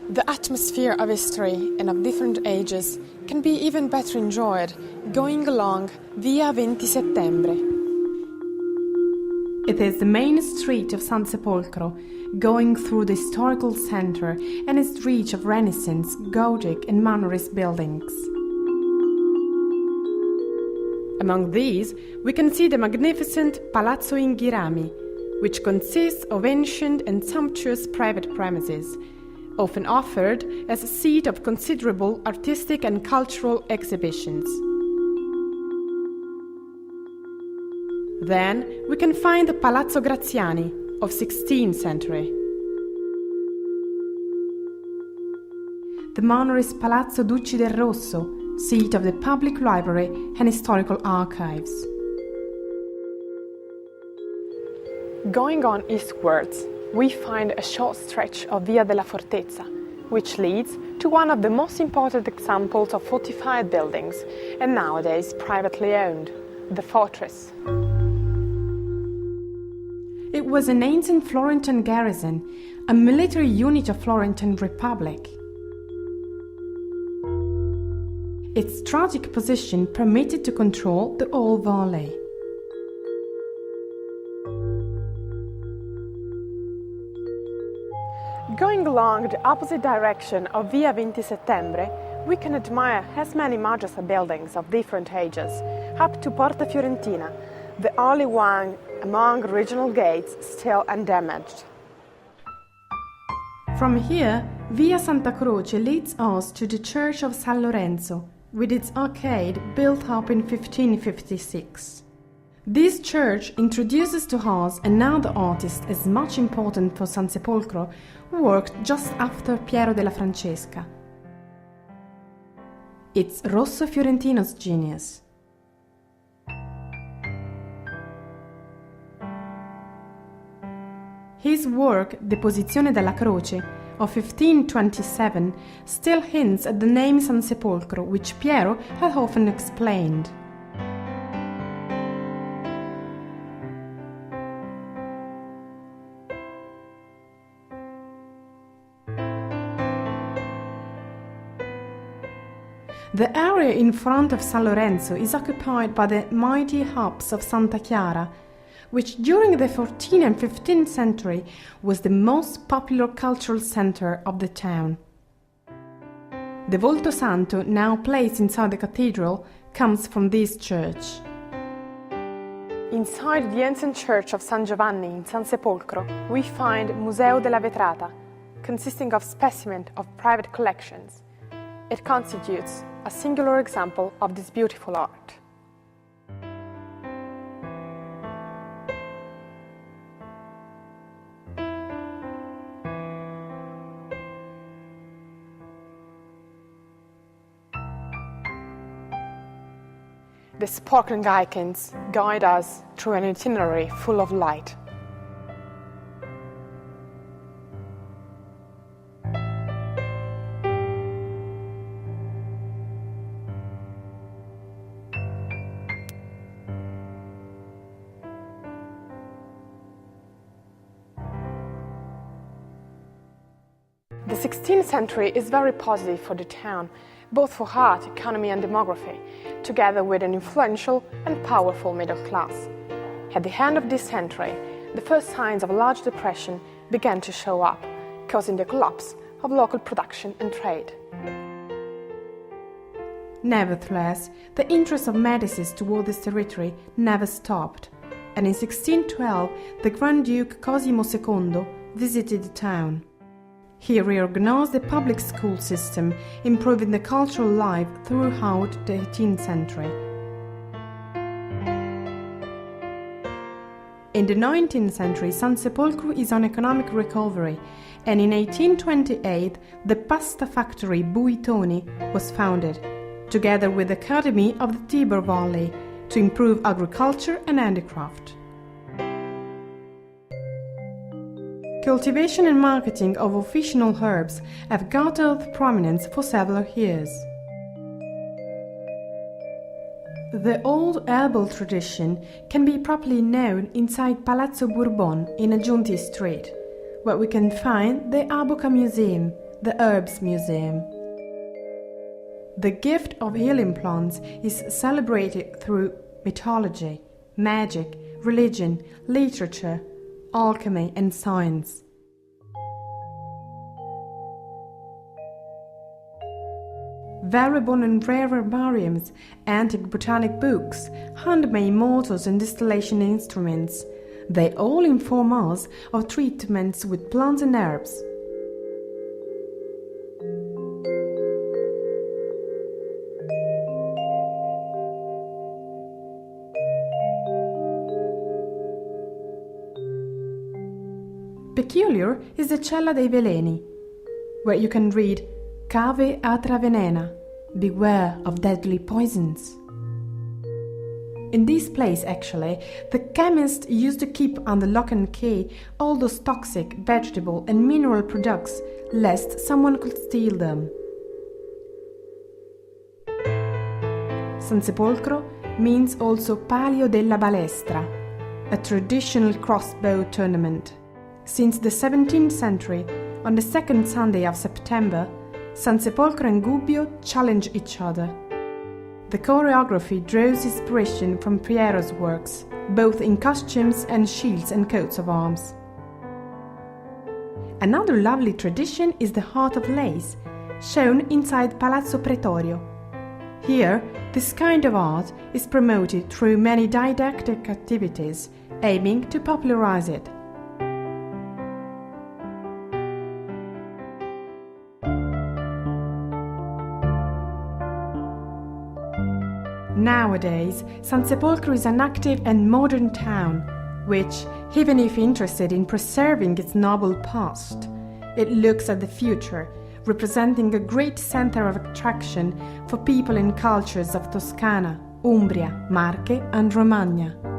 The atmosphere of history and of different ages can be even better enjoyed going along Via 20 Settembre. It is the main street of Sansepolcro, going through the historical centre and its reach of Renaissance, Gothic and Mannerist buildings. Among these, we can see the magnificent Palazzo Inghirami, which consists of ancient and sumptuous private premises, often offered as a seat of considerable artistic and cultural exhibitions. Then we can find the Palazzo Graziani of 16th century. The Mannerist Palazzo Ducci del Rosso, seat of the public library and historical archives. Going on eastwards, we find a short stretch of Via della Fortezza, which leads to one of the most important examples of fortified buildings, and nowadays privately owned, the fortress. It was an ancient Florentine garrison, a military unit of Florentine Republic. Its strategic position permitted to control the whole valley. Going along the opposite direction of Via 20 Settembre, we can admire as many madrasa buildings of different ages, up to Porta Fiorentina, the only one among regional gates still undamaged. From here, Via Santa Croce leads us to the Church of San Lorenzo, with its arcade built up in 1556. This church introduces to us another artist as much important for Sansepolcro, who worked just after Piero della Francesca. It's Rosso Fiorentino's genius. His work, Deposizione della Croce, of 1527, still hints at the name Sansepolcro, which Piero had often explained. The area in front of San Lorenzo is occupied by the mighty hops of Santa Chiara, which during the 14th and 15th century was the most popular cultural center of the town. The Volto Santo, now placed inside the cathedral, comes from this church. Inside the ancient church of San Giovanni in Sansepolcro, we find Museo della Vetrata, consisting of specimens of private collections. It constitutes a singular example of this beautiful art. The sparkling icons guide us through an itinerary full of light. The 16th century is very positive for the town, both for art, economy and demography, together with an influential and powerful middle class. At the end of this century, the first signs of a large depression began to show up, causing the collapse of local production and trade. Nevertheless, the interest of Medicis toward this territory never stopped, and in 1612 the Grand Duke Cosimo II visited the town. He reorganized the public school system, improving the cultural life throughout the 18th century. In the 19th century, Sansepolcro is on economic recovery, and in 1828 the pasta factory Buitoni was founded, together with the Academy of the Tiber Valley, to improve agriculture and handicraft. Cultivation and marketing of officinal herbs have gathered prominence for several years. The old herbal tradition can be properly known inside Palazzo Bourbon in Aggiunti Street, where we can find the Aboca Museum, the Herbs Museum. The gift of healing plants is celebrated through mythology, magic, religion, literature, alchemy, and science. Valuable and rare herbariums, antique botanic books, handmade mortars and distillation instruments, they all inform us of treatments with plants and herbs. Peculiar is the Cella dei Veleni, where you can read Cave atra venena, beware of deadly poisons. In this place, actually, the chemist used to keep under lock and key all those toxic vegetable and mineral products, lest someone could steal them. Sansepolcro means also Palio della Balestra, a traditional crossbow tournament. Since the 17th century, on the second Sunday of September, Sansepolcro and Gubbio challenge each other. The choreography draws inspiration from Piero's works, both in costumes and shields and coats of arms. Another lovely tradition is the Heart of Lace, shown inside Palazzo Pretorio. Here, this kind of art is promoted through many didactic activities, aiming to popularize it. Nowadays, Sansepolcro is an active and modern town, which, even if interested in preserving its noble past, it looks at the future, representing a great center of attraction for people and cultures of Toscana, Umbria, Marche and Romagna.